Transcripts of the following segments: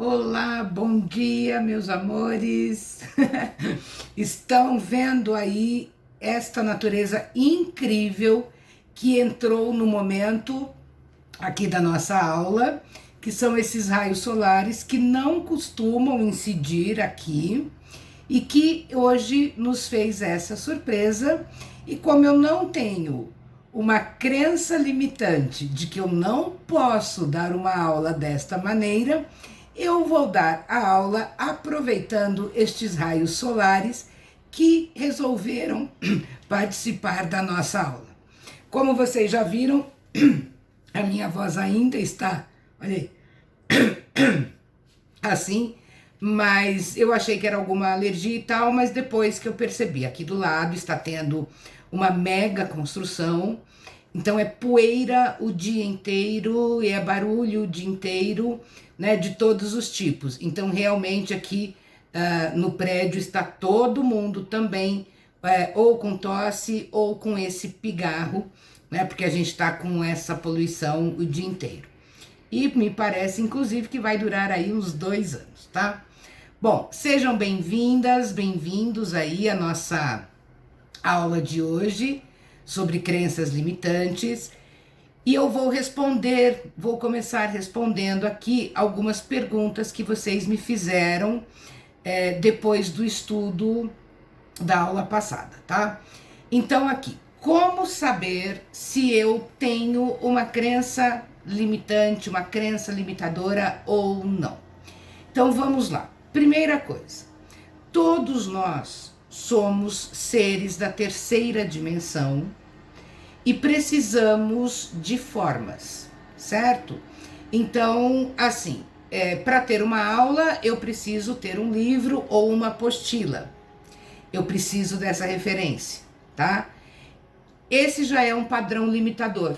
Olá, bom dia, meus amores. Estão vendo aí esta natureza incrível que entrou no momento aqui da nossa aula, que são esses raios solares que não costumam incidir aqui e que hoje nos fez essa surpresa. E como eu não tenho uma crença limitante de que eu não posso dar uma aula desta maneira, eu vou dar a aula aproveitando estes raios solares que resolveram participar da nossa aula. Como vocês já viram, a minha voz ainda está, olha aí, assim, mas eu achei que era alguma alergia e tal, mas depois que eu percebi, aqui do lado está tendo uma mega construção, então é poeira o dia inteiro e é barulho o dia inteiro, né, de todos os tipos. Então realmente aqui no prédio está todo mundo também ou com tosse ou com esse pigarro, né, porque a gente está com essa poluição o dia inteiro. E me parece, inclusive, que vai durar aí uns 2 anos, tá? Bom, sejam bem-vindas, bem-vindos aí à nossa aula de hoje sobre crenças limitantes. E eu vou começar respondendo aqui algumas perguntas que vocês me fizeram depois do estudo da aula passada, tá? Então aqui, como saber se eu tenho uma crença limitante, uma crença limitadora ou não? Então vamos lá. Primeira coisa, todos nós somos seres da terceira dimensão e precisamos de formas, certo? Então, assim, para ter uma aula, eu preciso ter um livro ou uma apostila. Eu preciso dessa referência, tá? Esse já é um padrão limitador,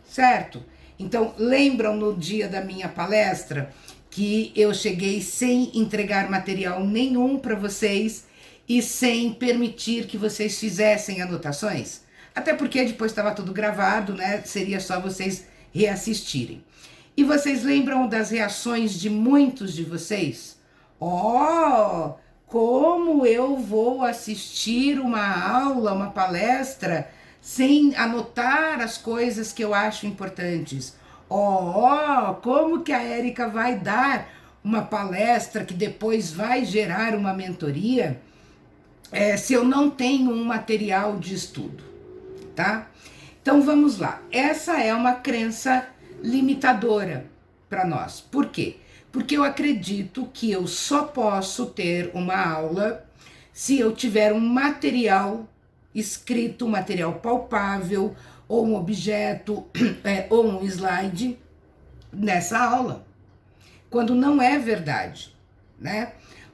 certo? Então, lembram no dia da minha palestra que eu cheguei sem entregar material nenhum para vocês e sem permitir que vocês fizessem anotações? Até porque depois estava tudo gravado, né? Seria só vocês reassistirem. E vocês lembram das reações de muitos de vocês? Oh, como eu vou assistir uma aula, uma palestra, sem anotar as coisas que eu acho importantes? Oh, como que a Érica vai dar uma palestra que depois vai gerar uma mentoria se eu não tenho um material de estudo, tá? Então vamos lá, essa é uma crença limitadora para nós. Por quê? Porque eu acredito que eu só posso ter uma aula se eu tiver um material escrito, um material palpável, ou um objeto, ou um slide nessa aula, quando não é verdade, né?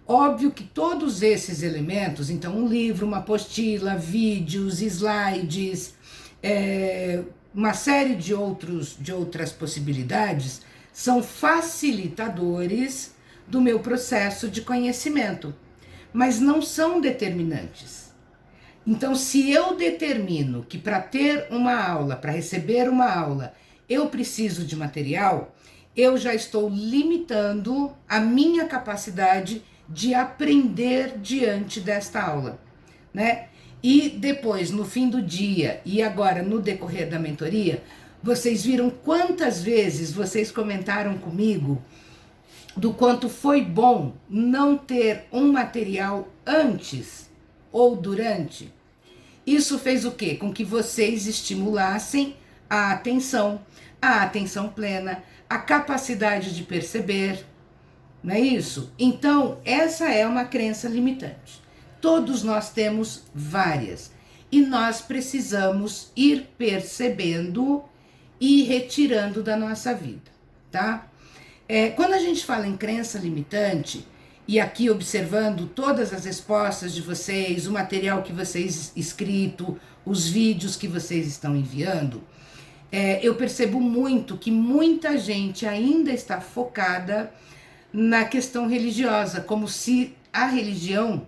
Óbvio que todos esses elementos, então um livro, uma apostila, vídeos, slides, uma série de outras possibilidades, são facilitadores do meu processo de conhecimento, mas não são determinantes. Então, se eu determino que para ter uma aula, para receber uma aula, eu preciso de material, eu já estou limitando a minha capacidade de aprender diante desta aula, né? E depois, no fim do dia e agora no decorrer da mentoria, vocês viram quantas vezes vocês comentaram comigo do quanto foi bom não ter um material antes ou durante. Isso fez o quê? Com que vocês estimulassem a atenção plena, a capacidade de perceber, não é isso? Então, essa é uma crença limitante. Todos nós temos várias e nós precisamos ir percebendo e retirando da nossa vida, tá? Quando a gente fala em crença limitante, e aqui observando todas as respostas de vocês, o material que vocês escrito, os vídeos que vocês estão enviando, eu percebo muito que muita gente ainda está focada na questão religiosa, como se a religião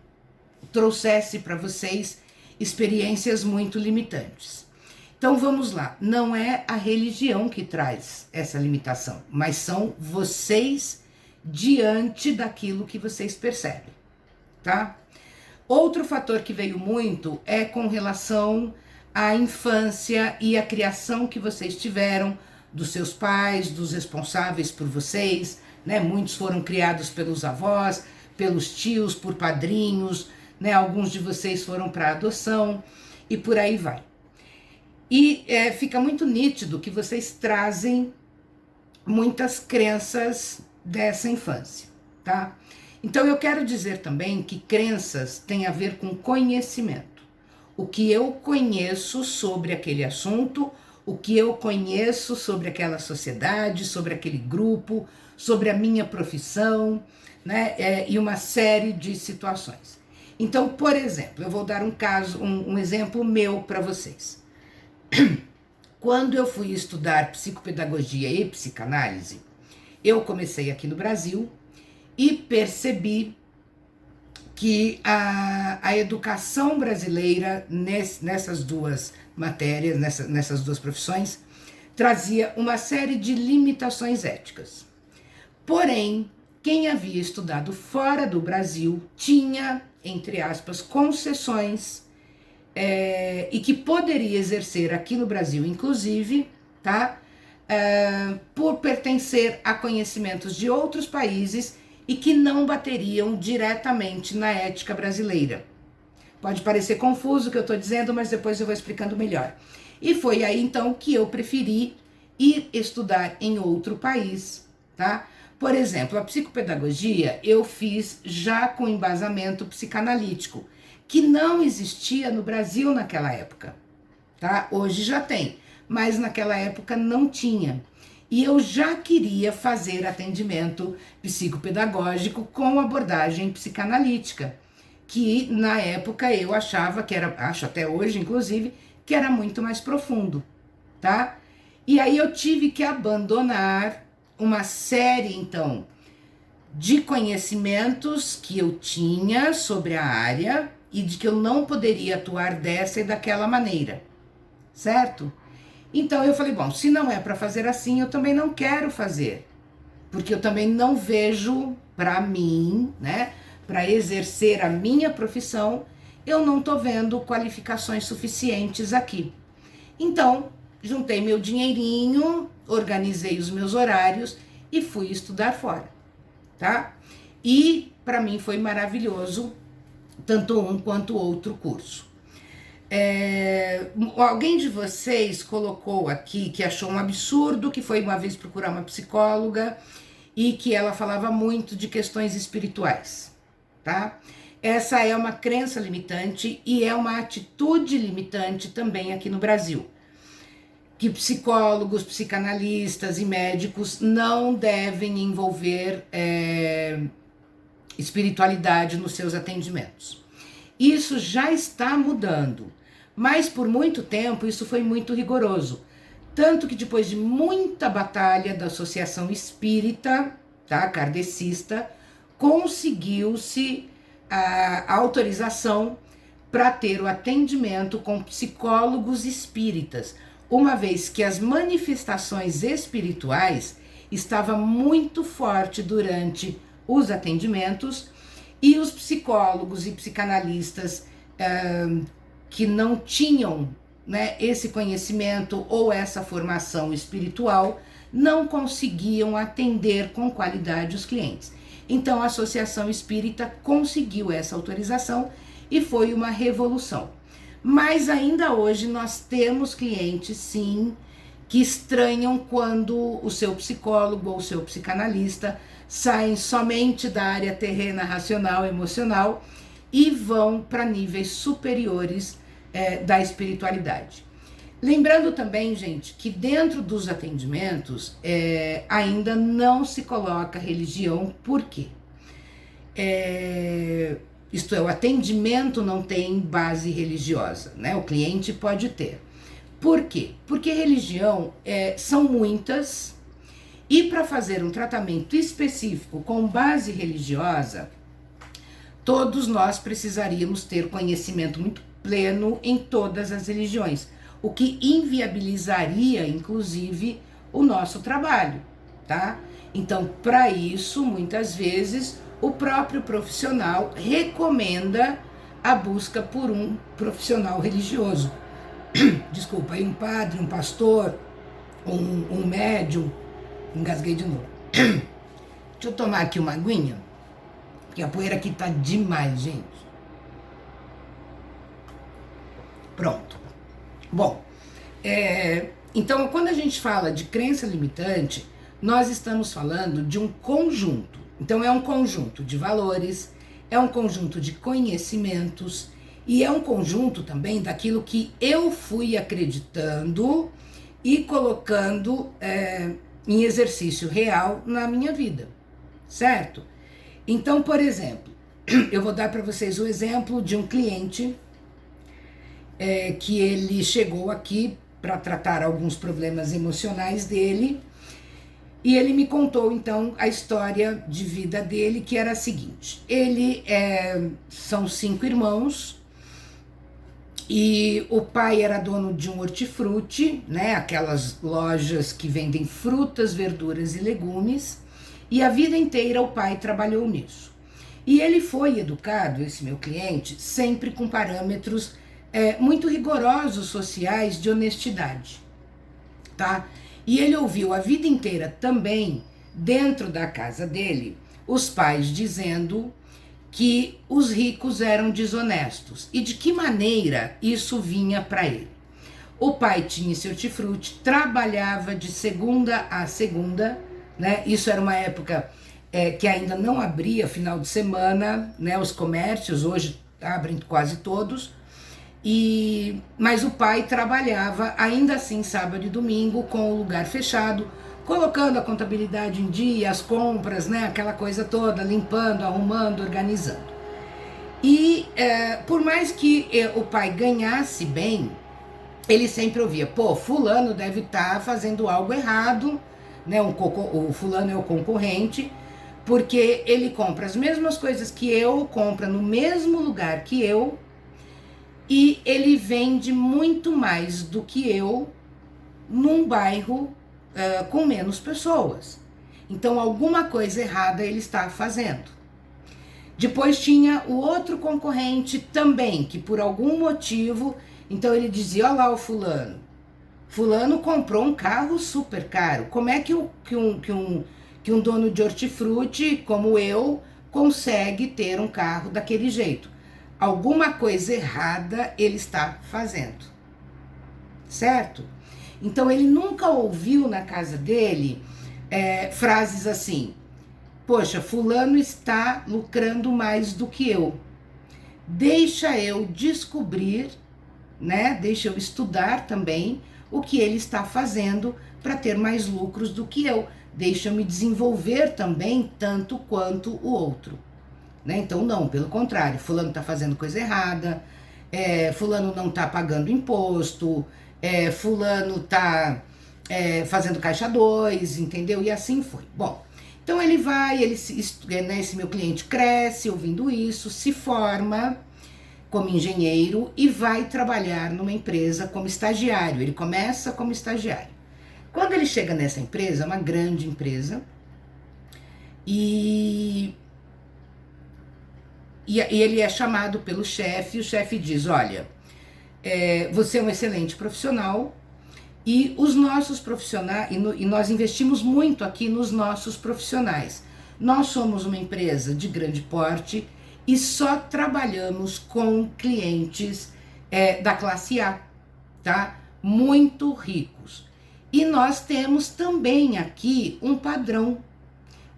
trouxesse para vocês experiências muito limitantes. Então vamos lá, não é a religião que traz essa limitação, mas são vocês diante daquilo que vocês percebem, tá? Outro fator que veio muito é com relação à infância e à criação que vocês tiveram dos seus pais, dos responsáveis por vocês, né? Muitos foram criados pelos avós, pelos tios, por padrinhos, né? Alguns de vocês foram para adoção e por aí vai. E fica muito nítido que vocês trazem muitas crenças dessa infância, tá? Então eu quero dizer também que crenças têm a ver com conhecimento. O que eu conheço sobre aquele assunto, o que eu conheço sobre aquela sociedade, sobre aquele grupo, sobre a minha profissão, né? E uma série de situações. Então, por exemplo, eu vou dar um exemplo meu para vocês. Quando eu fui estudar psicopedagogia e psicanálise, eu comecei aqui no Brasil e percebi que a educação brasileira nessas duas matérias, nessas duas profissões, trazia uma série de limitações éticas. Porém, quem havia estudado fora do Brasil tinha, entre aspas, concessões e que poderia exercer aqui no Brasil, inclusive, tá? Por pertencer a conhecimentos de outros países e que não bateriam diretamente na ética brasileira. Pode parecer confuso o que eu estou dizendo, mas depois eu vou explicando melhor. E foi aí então que eu preferi ir estudar em outro país, tá? Por exemplo, a psicopedagogia eu fiz já com embasamento psicanalítico, que não existia no Brasil naquela época, tá? Hoje já tem, mas naquela época não tinha. E eu já queria fazer atendimento psicopedagógico com abordagem psicanalítica, que na época eu achava que era, acho até hoje inclusive, que era muito mais profundo, tá? E aí eu tive que abandonar uma série, então, de conhecimentos que eu tinha sobre a área e de que eu não poderia atuar dessa e daquela maneira, certo? Então eu falei, bom, se não é para fazer assim, eu também não quero fazer, porque eu também não vejo para mim, né, para exercer a minha profissão, eu não tô vendo qualificações suficientes aqui. Então, juntei meu dinheirinho, organizei os meus horários e fui estudar fora, tá? E para mim foi maravilhoso, tanto um quanto outro curso. Alguém de vocês colocou aqui que achou um absurdo, que foi uma vez procurar uma psicóloga e que ela falava muito de questões espirituais, tá? Essa é uma crença limitante e é uma atitude limitante também aqui no Brasil, que psicólogos, psicanalistas e médicos não devem envolver espiritualidade nos seus atendimentos. Isso já está mudando, mas por muito tempo isso foi muito rigoroso. Tanto que depois de muita batalha da Associação Espírita, tá, kardecista, conseguiu-se a autorização para ter o atendimento com psicólogos espíritas, uma vez que as manifestações espirituais estavam muito fortes durante os atendimentos e os psicólogos e psicanalistas que não tinham, né, esse conhecimento ou essa formação espiritual não conseguiam atender com qualidade os clientes. Então a Associação Espírita conseguiu essa autorização e foi uma revolução. Mas ainda hoje nós temos clientes, sim, que estranham quando o seu psicólogo ou o seu psicanalista saem somente da área terrena, racional, emocional e vão para níveis superiores da espiritualidade. Lembrando também, gente, que dentro dos atendimentos ainda não se coloca religião, por quê? Isto é, o atendimento não tem base religiosa, né? O cliente pode ter. Por quê? Porque religião são muitas, e para fazer um tratamento específico com base religiosa, todos nós precisaríamos ter conhecimento muito pleno em todas as religiões, o que inviabilizaria, inclusive, o nosso trabalho, tá? Então, para isso, muitas vezes, o próprio profissional recomenda a busca por um profissional religioso. Desculpa, aí um padre, um pastor, um médium. Engasguei de novo. Deixa eu tomar aqui uma aguinha, porque a poeira aqui tá demais, gente. Pronto. Bom, então quando a gente fala de crença limitante, nós estamos falando de um conjunto. Então é um conjunto de valores, é um conjunto de conhecimentos e é um conjunto também daquilo que eu fui acreditando e colocando em exercício real na minha vida, certo? Então, por exemplo, eu vou dar para vocês o exemplo de um cliente que ele chegou aqui para tratar alguns problemas emocionais dele, e ele me contou então a história de vida dele, que era a seguinte: ele são 5 irmãos, e o pai era dono de um hortifruti, né, aquelas lojas que vendem frutas, verduras e legumes, e a vida inteira o pai trabalhou nisso. E ele foi educado, esse meu cliente, sempre com parâmetros muito rigorosos sociais de honestidade, tá? E ele ouviu a vida inteira também, dentro da casa dele, os pais dizendo que os ricos eram desonestos. E de que maneira isso vinha para ele? O pai tinha esse hortifruti, trabalhava de segunda a segunda, né? Isso era uma época que ainda não abria final de semana, né? Os comércios hoje abrem quase todos. Mas o pai trabalhava ainda assim sábado e domingo com o lugar fechado, colocando a contabilidade em dia, as compras, né, aquela coisa toda, limpando, arrumando, organizando. E por mais que o pai ganhasse bem, ele sempre ouvia: pô, fulano deve estar fazendo algo errado, né? O fulano é o concorrente, porque ele compra as mesmas coisas que eu, compra no mesmo lugar que eu, e ele vende muito mais do que eu num bairro com menos pessoas. Então alguma coisa errada ele está fazendo. Depois tinha o outro concorrente também, que por algum motivo, então ele dizia: olha lá o fulano comprou um carro super caro. Como é que um dono de hortifruti como eu consegue ter um carro daquele jeito? Alguma coisa errada ele está fazendo, certo? Então ele nunca ouviu na casa dele frases assim: poxa, fulano está lucrando mais do que eu, deixa eu descobrir, né? Deixa eu estudar também o que ele está fazendo para ter mais lucros do que eu, deixa eu me desenvolver também tanto quanto o outro. Né? Então não, pelo contrário, fulano está fazendo coisa errada, fulano não está pagando imposto, fulano está fazendo caixa 2, entendeu? E assim foi. Bom, então ele vai, esse meu cliente cresce ouvindo isso, se forma como engenheiro e vai trabalhar numa empresa como estagiário. Ele começa como estagiário. Quando ele chega nessa empresa, uma grande empresa, e ele é chamado pelo chefe, e o chefe diz: olha, você é um excelente profissional, e os nossos profissionais, e nós investimos muito aqui nos nossos profissionais. Nós somos uma empresa de grande porte e só trabalhamos com clientes da classe A, tá? Muito ricos. E nós temos também aqui um padrão,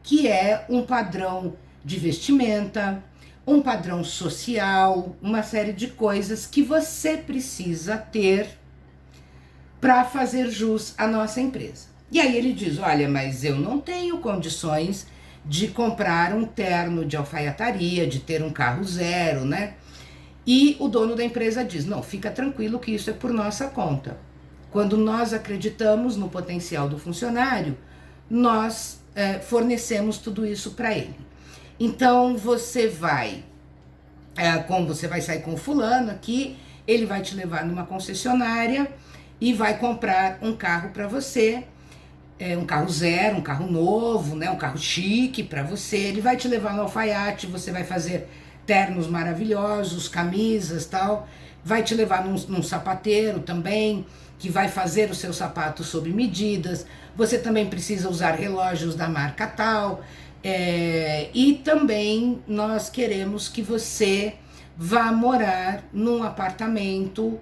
que é um padrão de vestimenta, um padrão social, uma série de coisas que você precisa ter para fazer jus à nossa empresa. E aí ele diz: olha, mas eu não tenho condições de comprar um terno de alfaiataria, de ter um carro zero, né? E o dono da empresa diz: não, fica tranquilo que isso é por nossa conta. Quando nós acreditamos no potencial do funcionário, nós fornecemos tudo isso para ele. Então você vai sair com o fulano aqui, ele vai te levar numa concessionária e vai comprar um carro para você, um carro zero, um carro novo, né, um carro chique para você. Ele vai te levar no alfaiate, você vai fazer ternos maravilhosos, camisas, tal. Vai te levar num sapateiro também, que vai fazer o seu sapato sob medidas. Você também precisa usar relógios da marca tal. E também nós queremos que você vá morar num apartamento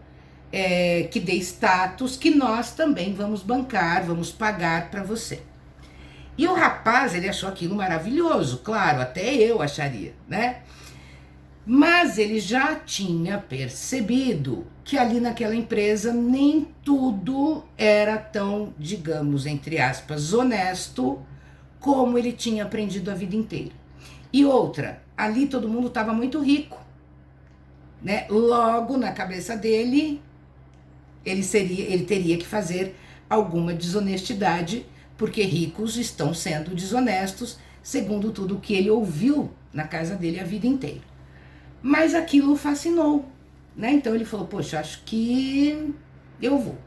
que dê status, que nós também vamos bancar, vamos pagar para você. E o rapaz, ele achou aquilo maravilhoso, claro, até eu acharia, né? Mas ele já tinha percebido que ali naquela empresa nem tudo era tão, digamos, entre aspas, honesto como ele tinha aprendido a vida inteira. E outra, ali todo mundo estava muito rico, né? Logo, na cabeça dele, ele teria que fazer alguma desonestidade, porque ricos estão sendo desonestos, segundo tudo que ele ouviu na casa dele a vida inteira. Mas aquilo o fascinou, né? Então ele falou, poxa, acho que eu vou.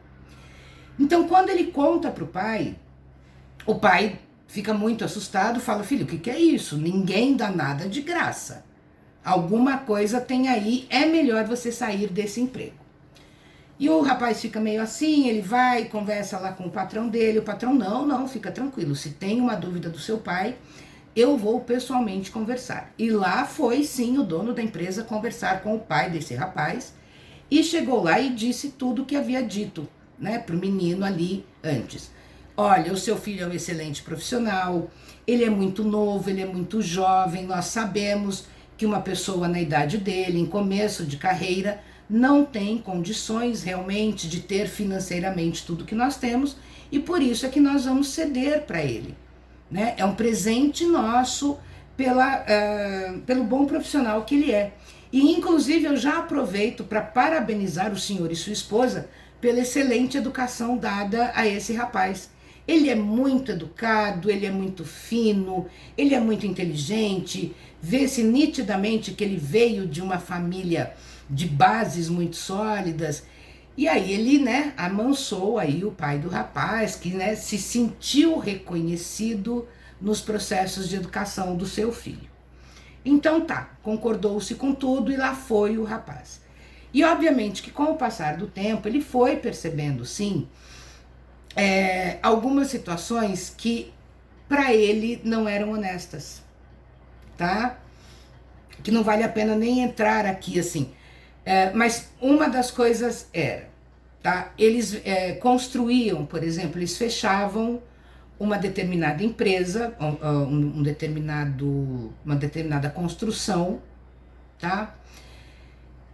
Então quando ele conta para o pai fica muito assustado, fala, filho, o que é isso? Ninguém dá nada de graça. Alguma coisa tem aí, é melhor você sair desse emprego. E o rapaz fica meio assim, ele vai, conversa lá com o patrão dele, o patrão, não, fica tranquilo, se tem uma dúvida do seu pai, eu vou pessoalmente conversar. E lá foi sim o dono da empresa conversar com o pai desse rapaz, e chegou lá e disse tudo o que havia dito, né, pro menino ali antes. Olha, o seu filho é um excelente profissional, ele é muito novo, ele é muito jovem, nós sabemos que uma pessoa na idade dele, em começo de carreira, não tem condições realmente de ter financeiramente tudo que nós temos, e por isso é que nós vamos ceder para ele, né? É um presente nosso pelo bom profissional que ele é. E inclusive eu já aproveito para parabenizar o senhor e sua esposa pela excelente educação dada a esse rapaz. Ele é muito educado, ele é muito fino, ele é muito inteligente, vê-se nitidamente que ele veio de uma família de bases muito sólidas. E aí ele, né, amansou aí o pai do rapaz, que, né, se sentiu reconhecido nos processos de educação do seu filho. Então tá, concordou-se com tudo e lá foi o rapaz. E obviamente que com o passar do tempo ele foi percebendo, sim, algumas situações que para ele não eram honestas, tá? Que não vale a pena nem entrar aqui assim. Mas uma das coisas era, tá? Eles construíam, por exemplo, eles fechavam uma determinada empresa, uma determinada construção, tá?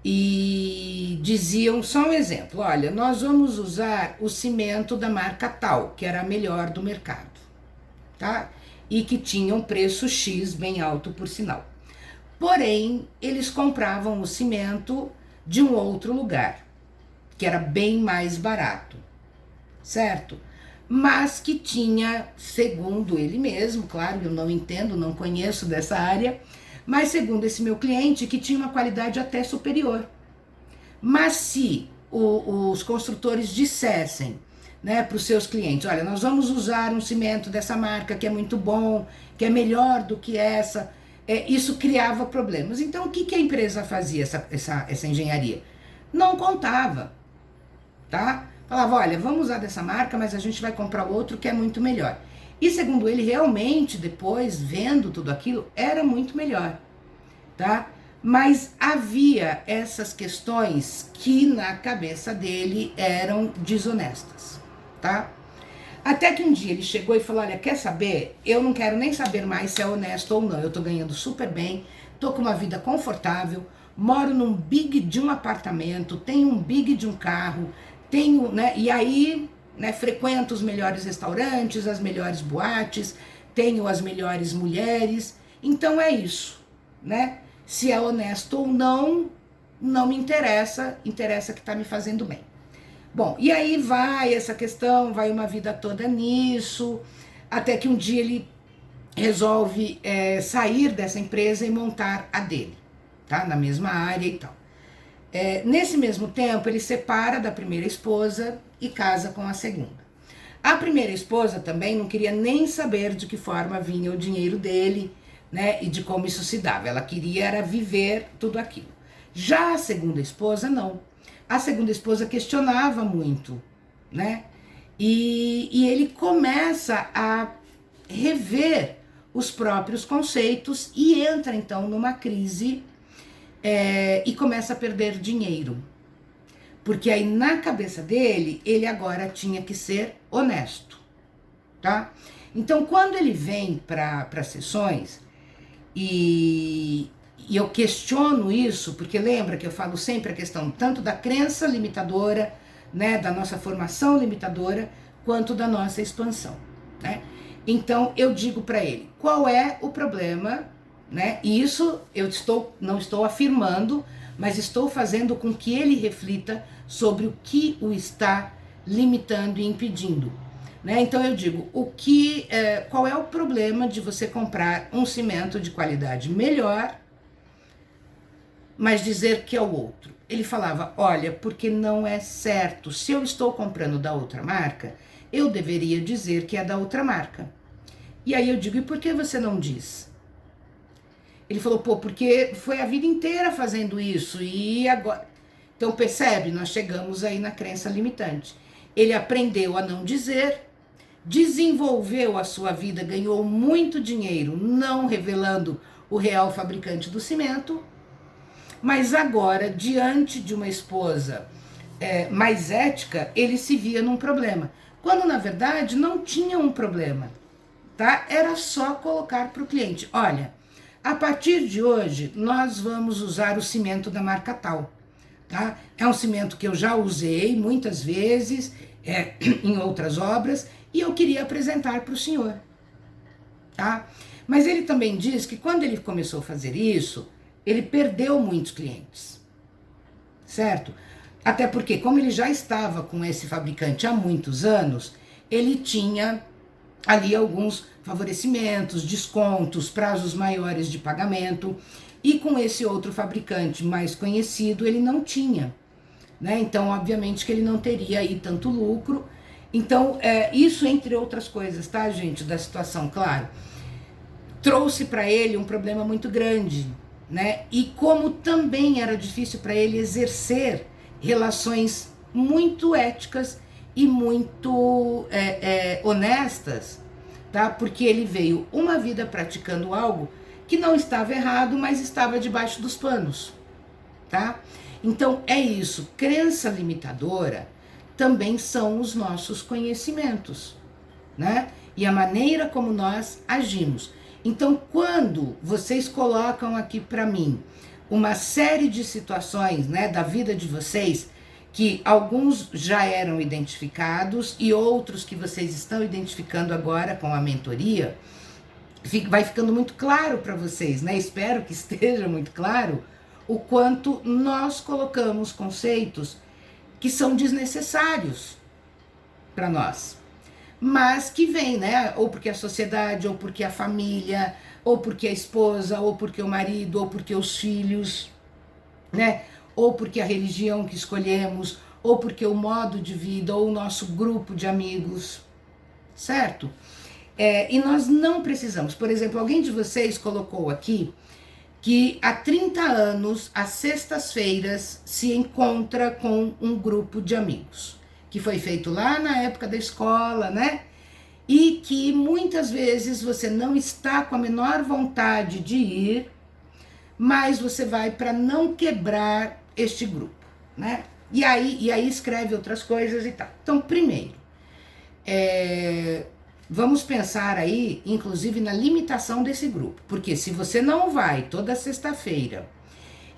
E diziam, só um exemplo, olha, nós vamos usar o cimento da marca tal, que era a melhor do mercado, tá? E que tinha um preço X bem alto, por sinal. Porém, eles compravam o cimento de um outro lugar, que era bem mais barato, certo? Mas que tinha, segundo ele mesmo, claro, eu não entendo, não conheço dessa área, mas segundo esse meu cliente, que tinha uma qualidade até superior. Mas se os construtores dissessem, né, para os seus clientes, olha, nós vamos usar um cimento dessa marca que é muito bom, que é melhor do que essa, isso criava problemas. Então o que a empresa fazia, essa engenharia? Não contava, tá? Falava, olha, vamos usar dessa marca, mas a gente vai comprar outro que é muito melhor. E segundo ele, realmente, depois, vendo tudo aquilo, era muito melhor, tá? Mas havia essas questões que na cabeça dele eram desonestas, tá? Até que um dia ele chegou e falou, olha, quer saber? Eu não quero nem saber mais se é honesto ou não, eu tô ganhando super bem, tô com uma vida confortável, moro num big de um apartamento, tenho um big de um carro, tenho, né, e aí, né, frequento os melhores restaurantes, as melhores boates, tenho as melhores mulheres, então é isso, né? Se é honesto ou não, não me interessa, interessa que tá me fazendo bem. Bom, e aí vai essa questão, vai uma vida toda nisso, até que um dia ele resolve sair dessa empresa e montar a dele, tá? Na mesma área e tal. Nesse mesmo tempo, ele separa da primeira esposa e casa com a segunda. A primeira esposa também não queria nem saber de que forma vinha o dinheiro dele, né, e de como isso se dava. Ela queria era viver tudo aquilo. Já a segunda esposa, não. A segunda esposa questionava muito, né? E ele começa a rever os próprios conceitos e entra então numa crise e começa a perder dinheiro. Porque aí na cabeça dele, ele agora tinha que ser honesto, tá? Então quando ele vem para sessões e eu questiono isso, porque lembra que eu falo sempre a questão tanto da crença limitadora, né, da nossa formação limitadora, quanto da nossa expansão, né? Então eu digo para ele, qual é o problema, né? E isso eu não estou afirmando, mas estou fazendo com que ele reflita sobre o que o está limitando e impedindo, né? Então eu digo, qual é o problema de você comprar um cimento de qualidade melhor, mas dizer que é o outro? Ele falava, olha, porque não é certo. Se eu estou comprando da outra marca, eu deveria dizer que é da outra marca. E aí eu digo, e por que você não diz? Ele falou, pô, porque foi a vida inteira fazendo isso e agora... Então percebe, nós chegamos aí na crença limitante. Ele aprendeu a não dizer, desenvolveu a sua vida, ganhou muito dinheiro, não revelando o real fabricante do cimento, mas agora, diante de uma esposa mais ética, ele se via num problema. Quando, na verdade, não tinha um problema, tá? Era só colocar para o cliente, olha, a partir de hoje, nós vamos usar o cimento da marca tal, tá? É um cimento que eu já usei muitas vezes, em outras obras, e eu queria apresentar para o senhor, tá? Mas ele também diz que quando ele começou a fazer isso, ele perdeu muitos clientes, certo? Até porque, como ele já estava com esse fabricante há muitos anos, ele tinha ali alguns favorecimentos, descontos, prazos maiores de pagamento, e com esse outro fabricante mais conhecido ele não tinha, né? Então, obviamente que ele não teria aí tanto lucro. Então, isso entre outras coisas, tá, gente, da situação, claro, trouxe para ele um problema muito grande, né? E como também era difícil para ele exercer relações muito éticas e muito honestas, tá? Porque ele veio uma vida praticando algo que não estava errado, mas estava debaixo dos panos, tá? Então é isso, crença limitadora também são os nossos conhecimentos, né? E a maneira como nós agimos. Então, quando vocês colocam aqui para mim uma série de situações, né, da vida de vocês, que alguns já eram identificados e outros que vocês estão identificando agora com a mentoria, vai ficando muito claro para vocês, né? Espero que esteja muito claro o quanto nós colocamos conceitos que são desnecessários para nós, mas que vem, né? Ou porque a sociedade, ou porque a família, ou porque a esposa, ou porque o marido, ou porque os filhos, né? Ou porque a religião que escolhemos, ou porque o modo de vida, ou o nosso grupo de amigos, certo? E nós não precisamos. Por exemplo, alguém de vocês colocou aqui que há 30 anos, às sextas-feiras, se encontra com um grupo de amigos, que foi feito lá na época da escola, né? E que muitas vezes você não está com a menor vontade de ir, mas você vai para não quebrar este grupo, né? E aí escreve outras coisas e tal. Então, primeiro, vamos pensar aí, inclusive, na limitação desse grupo. Porque se você não vai toda sexta-feira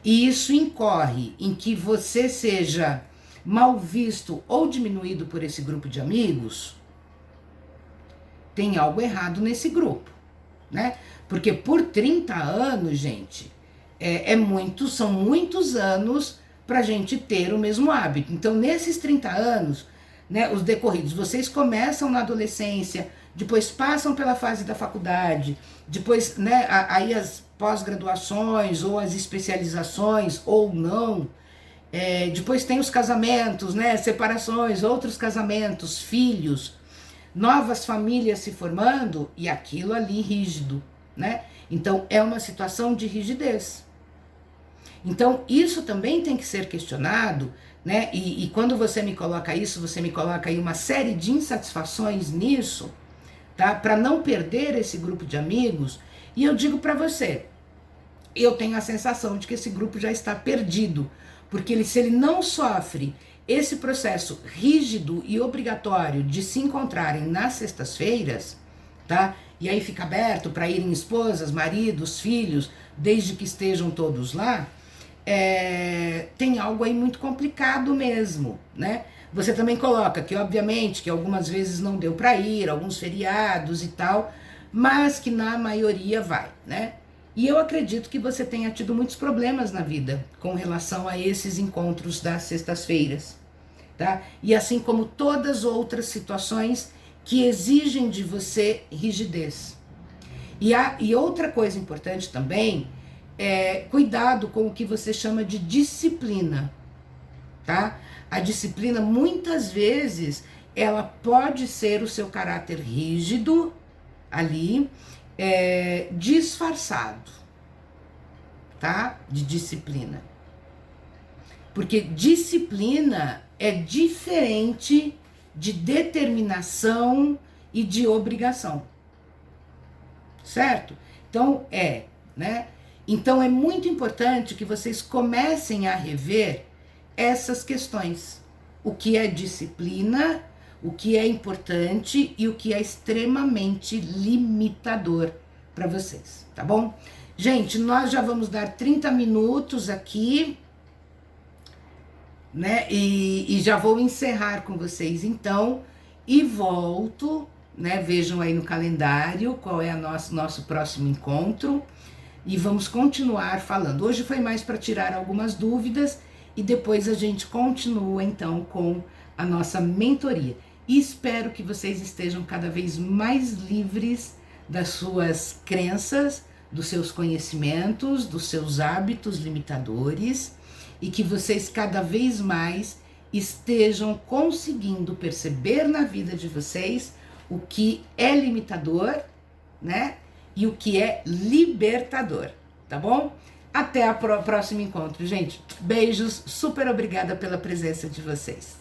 e isso incorre em que você seja mal visto ou diminuído por esse grupo de amigos, tem algo errado nesse grupo, né? Porque por 30 anos, gente, são muitos anos pra gente ter o mesmo hábito. Então, nesses 30 anos, né, os decorridos, vocês começam na adolescência, depois passam pela fase da faculdade, depois, né, aí as pós-graduações ou as especializações ou não, depois tem os casamentos, né, separações, outros casamentos, filhos. novas famílias se formando e aquilo ali rígido, né? Então é uma situação de rigidez. Então isso também tem que ser questionado, né? E quando você me coloca isso, você me coloca aí uma série de insatisfações nisso, tá? Para não perder esse grupo de amigos. E eu digo para você, eu tenho a sensação de que esse grupo já está perdido, porque se ele não sofre esse processo rígido e obrigatório de se encontrarem nas sextas-feiras, tá? E aí fica aberto para irem esposas, maridos, filhos, desde que estejam todos lá, tem algo aí muito complicado mesmo, né? Você também coloca que, obviamente, que algumas vezes não deu para ir, alguns feriados e tal, mas que na maioria vai, né? E eu acredito que você tenha tido muitos problemas na vida com relação a esses encontros das sextas-feiras, tá? E assim como todas outras situações que exigem de você rigidez. E outra coisa importante também é cuidado com o que você chama de disciplina, tá? A disciplina, muitas vezes, ela pode ser o seu caráter rígido ali, disfarçado, tá? De disciplina. Porque disciplina é diferente de determinação e de obrigação, certo? Então né? Então é muito importante que vocês comecem a rever essas questões. O que é disciplina, o que é importante e o que é extremamente limitador para vocês, tá bom? Gente, nós já vamos dar 30 minutos aqui, né? E já vou encerrar com vocês então e volto, né? Vejam aí no calendário qual é nosso próximo encontro e vamos continuar falando. Hoje foi mais para tirar algumas dúvidas e depois a gente continua então com a nossa mentoria. E espero que vocês estejam cada vez mais livres das suas crenças, dos seus conhecimentos, dos seus hábitos limitadores e que vocês cada vez mais estejam conseguindo perceber na vida de vocês o que é limitador, né? E o que é libertador, tá bom? Até o próximo encontro, gente. Beijos, super obrigada pela presença de vocês.